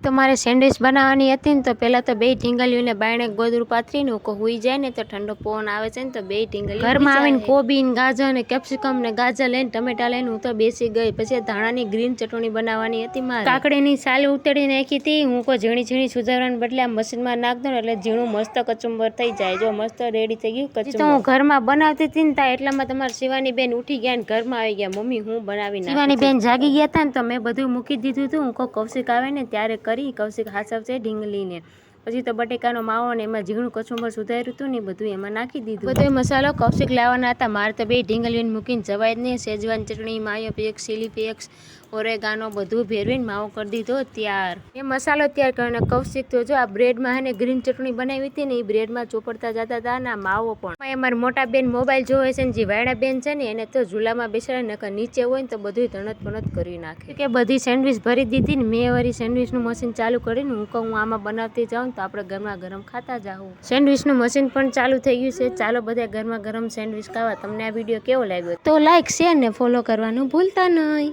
તો મારે સેન્ડવિચ બનાવવાની હતી ને તો પહેલાં તો બે ઢીંગલીઓને બાયણે ગોદરું પાથરીને ઉકો હુઈ જાય ને તો ઠંડો પવન આવે છે ને તો બે ઢીંગલી ઘરમાં આવીને કોબી ને ગાજર ને કેપ્સિકમ ને ગાજર લઈને ટમેટા લઈને હું તો બેસી ગઈ। પછી ધાણાની ગ્રીન ચટણી બનાવવાની હતી મારે। કાકડીની સાલ ઉતરી નાખી હતી હું કોઈ ઝીણી ઝીણી સુધારવાને બદલે આ મશીનમાં નાખ દઉં એટલે ઝીણું મસ્ત કચુંબર થઈ જાય। જો મસ્ત રેડી થઈ ગયું કચુંબર। તો હું ઘરમાં બનાવતી હતી ને એટલામાં તમારા શિવાની બેન ઉઠી ગયા ને ઘરમાં આવી ગયા। મમ્મી હું બનાવી નાખી। શિવાની બેન જાગી ગયા હતા ને તો મેં બધું મૂકી દીધું હતું। હું કોઈ કૌશિક આવે ને ત્યારે કરી કૌશિક હાચવશે ઢીંગલીને। પછી તો બટેકાનો માવો ને એમાં ઝીણું કચુંબર સુધાર્યું હતું ને બધું એમાં નાખી દીધું। બધો મસાલો કૌશિક લાવવાના હતા મારે તો બે ઢીંગલીઓને મૂકીને જવાય જ નહીં। શેજવાન ચટણી માયો પેક્સ ચીલી પેક્સ ઓરેગાનો બધું ભેરવીને માવો કરી દીધો તૈયાર। એ મસાલો તૈયાર કર્યો કૌશિક તો જો આ બ્રેડમાં હે ને ગ્રીન ચટણી બનાવી હતી ને એ બ્રેડમાં ચોપડતા જતા હતા ને આ માવો પણ। અમારા મોટા બેન મોબાઈલ જોવે છે ને જે વાયડા બેન છે ને એને તો ઝૂલામાં બેસાડે નકર નીચે હોય ને તો બધું ધણત પણત કરી નાખે કે બધી સેન્ડવિચ ભરી દીધી ને મેં વળી સેન્ડવિચનું મશીન ચાલુ કરીને હું કહું આમાં બનાવતી જાઉં તો આપણે ગરમા ગરમ ખાતા જાઉં। સેન્ડવિચનું મશીન પણ ચાલુ થઈ ગયું છે। ચાલો બધા ગરમા ગરમ સેન્ડવિચ ખાવા। તમને આ વિડીયો કેવો લાગ્યો તો લાઈક શેર ને ફોલો કરવાનું ભૂલતા નહીં।